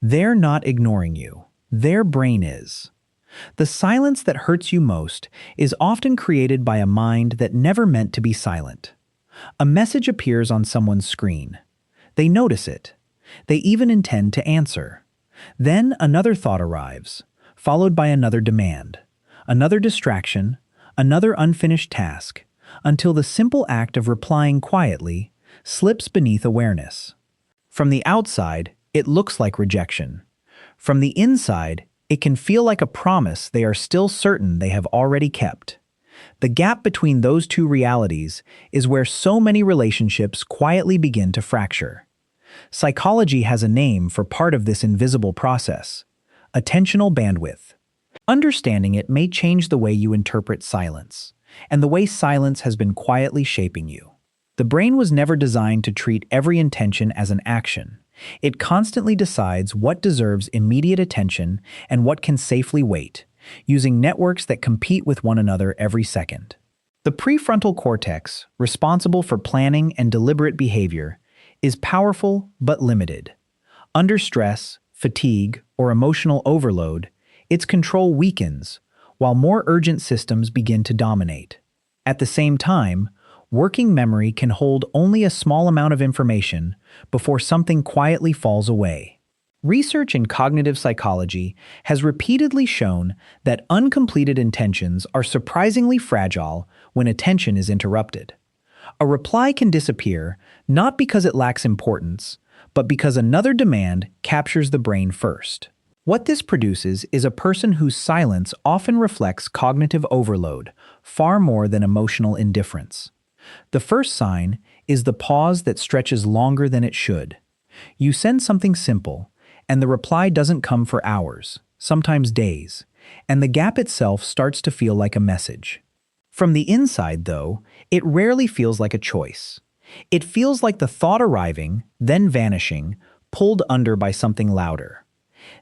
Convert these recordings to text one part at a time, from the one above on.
They're not ignoring you. Their brain is. The silence that hurts you most is often created by a mind that never meant to be silent. A message appears on someone's screen. They notice it. They even intend to answer. Then another thought arrives, followed by another demand, another distraction, another unfinished task, until the simple act of replying quietly slips beneath awareness. From the outside, it looks like rejection. From the inside, it can feel like a promise they are still certain they have already kept. The gap between those two realities is where so many relationships quietly begin to fracture. Psychology has a name for part of this invisible process: attentional bandwidth. Understanding it may change the way you interpret silence, and the way silence has been quietly shaping you. The brain was never designed to treat every intention as an action. It constantly decides what deserves immediate attention and what can safely wait, using networks that compete with one another every second. The prefrontal cortex, responsible for planning and deliberate behavior, is powerful but limited. Under stress, fatigue, or emotional overload, its control weakens, while more urgent systems begin to dominate. At the same time, working memory can hold only a small amount of information before something quietly falls away. Research in cognitive psychology has repeatedly shown that uncompleted intentions are surprisingly fragile when attention is interrupted. A reply can disappear not because it lacks importance, but because another demand captures the brain first. What this produces is a person whose silence often reflects cognitive overload, far more than emotional indifference. The first sign is the pause that stretches longer than it should. You send something simple, and the reply doesn't come for hours, sometimes days, and the gap itself starts to feel like a message. From the inside, though, it rarely feels like a choice. It feels like the thought arriving, then vanishing, pulled under by something louder.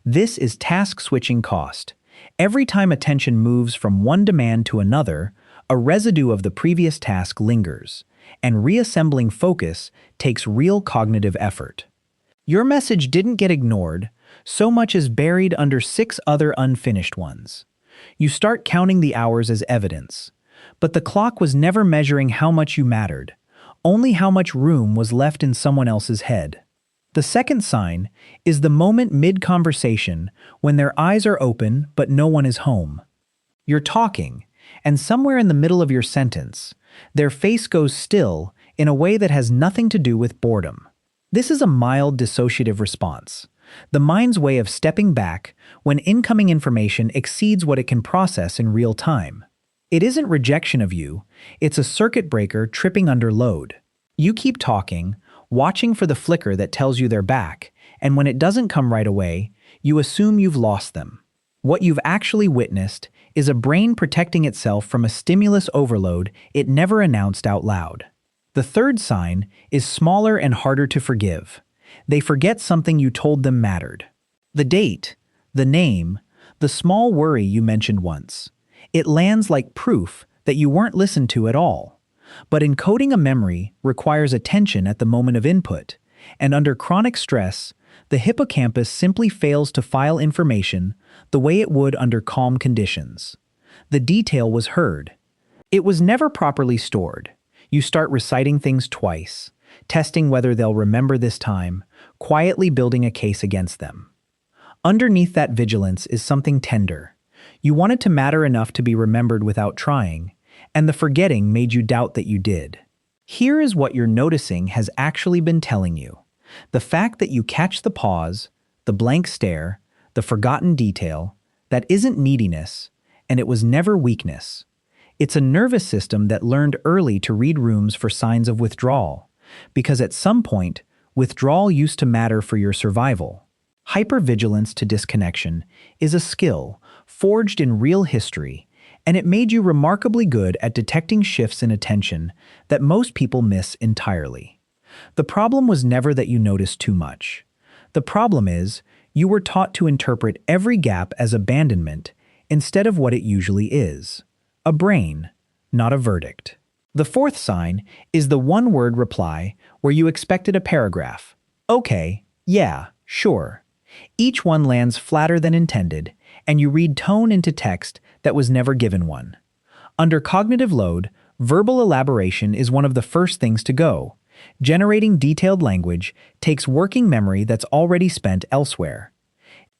This is task-switching cost. Every time attention moves from one demand to another, a residue of the previous task lingers, and reassembling focus takes real cognitive effort. Your message didn't get ignored so much as buried under 6 other unfinished ones. You start counting the hours as evidence, but the clock was never measuring how much you mattered, only how much room was left in someone else's head. The second sign is the moment mid-conversation when their eyes are open but no one is home. You're talking, and somewhere in the middle of your sentence, their face goes still in a way that has nothing to do with boredom. This is a mild dissociative response, the mind's way of stepping back when incoming information exceeds what it can process in real time. It isn't rejection of you, it's a circuit breaker tripping under load. You keep talking, watching for the flicker that tells you they're back, and when it doesn't come right away, you assume you've lost them. What you've actually witnessed is a brain protecting itself from a stimulus overload it never announced out loud. The third sign is smaller and harder to forgive. They forget something you told them mattered. The date, the name, the small worry you mentioned once. It lands like proof that you weren't listened to at all. But encoding a memory requires attention at the moment of input, and under chronic stress, the hippocampus simply fails to file information the way it would under calm conditions. The detail was heard. It was never properly stored. You start reciting things twice, testing whether they'll remember this time, quietly building a case against them. Underneath that vigilance is something tender. You want it to matter enough to be remembered without trying, and the forgetting made you doubt that you did. Here is what you're noticing has actually been telling you. The fact that you catch the pause, the blank stare, the forgotten detail, that isn't neediness, and it was never weakness. It's a nervous system that learned early to read rooms for signs of withdrawal, because at some point, withdrawal used to matter for your survival. Hypervigilance to disconnection is a skill forged in real history, and it made you remarkably good at detecting shifts in attention that most people miss entirely. The problem was never that you noticed too much. The problem is, you were taught to interpret every gap as abandonment instead of what it usually is: a brain, not a verdict. The fourth sign is the one-word reply where you expected a paragraph. Okay, yeah, sure. Each one lands flatter than intended, and you read tone into text that was never given one. Under cognitive load, verbal elaboration is one of the first things to go. Generating detailed language takes working memory that's already spent elsewhere.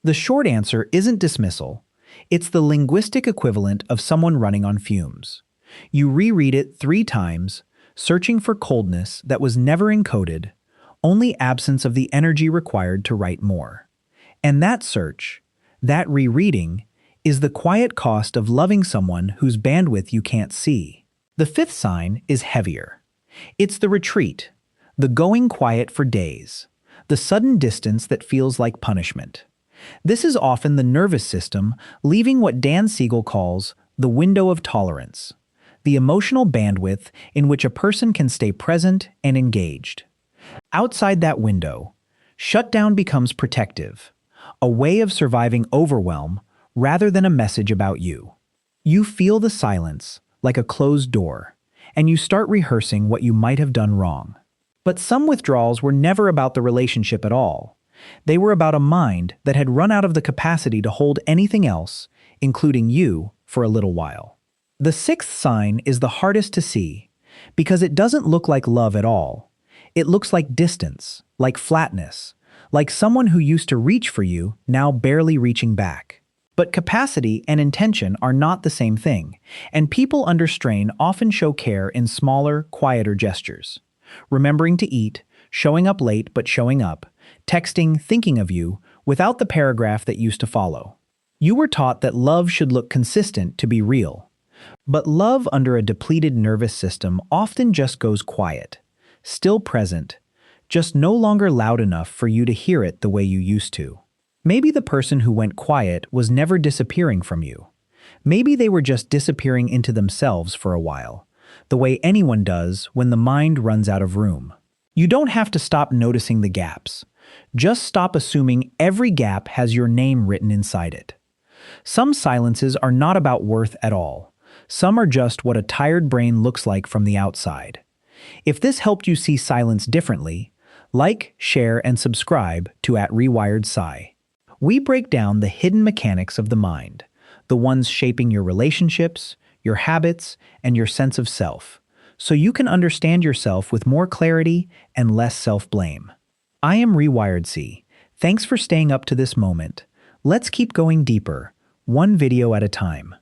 The short answer isn't dismissal. It's the linguistic equivalent of someone running on fumes. You reread it 3 times, searching for coldness that was never encoded, only absence of the energy required to write more. And that search, that rereading, is the quiet cost of loving someone whose bandwidth you can't see. The 5th sign is heavier. It's the retreat, the going quiet for days, the sudden distance that feels like punishment. This is often the nervous system leaving what Dan Siegel calls the window of tolerance, the emotional bandwidth in which a person can stay present and engaged. Outside that window, shutdown becomes protective, a way of surviving overwhelm rather than a message about you. You feel the silence like a closed door, and you start rehearsing what you might have done wrong. But some withdrawals were never about the relationship at all. They were about a mind that had run out of the capacity to hold anything else, including you, for a little while. The 6th sign is the hardest to see, because it doesn't look like love at all. It looks like distance, like flatness, like someone who used to reach for you, now barely reaching back. But capacity and intention are not the same thing, and people under strain often show care in smaller, quieter gestures. Remembering to eat, showing up late but showing up, texting, thinking of you, without the paragraph that used to follow. You were taught that love should look consistent to be real. But love under a depleted nervous system often just goes quiet, still present, just no longer loud enough for you to hear it the way you used to. Maybe the person who went quiet was never disappearing from you. Maybe they were just disappearing into themselves for a while, the way anyone does when the mind runs out of room. You don't have to stop noticing the gaps. Just stop assuming every gap has your name written inside it. Some silences are not about worth at all. Some are just what a tired brain looks like from the outside. If this helped you see silence differently, like, share, and subscribe to @RewiredPsy. We break down the hidden mechanics of the mind, the ones shaping your relationships, your habits, and your sense of self, so you can understand yourself with more clarity and less self-blame. I am RewiredPsy. Thanks for staying up to this moment. Let's keep going deeper, one video at a time.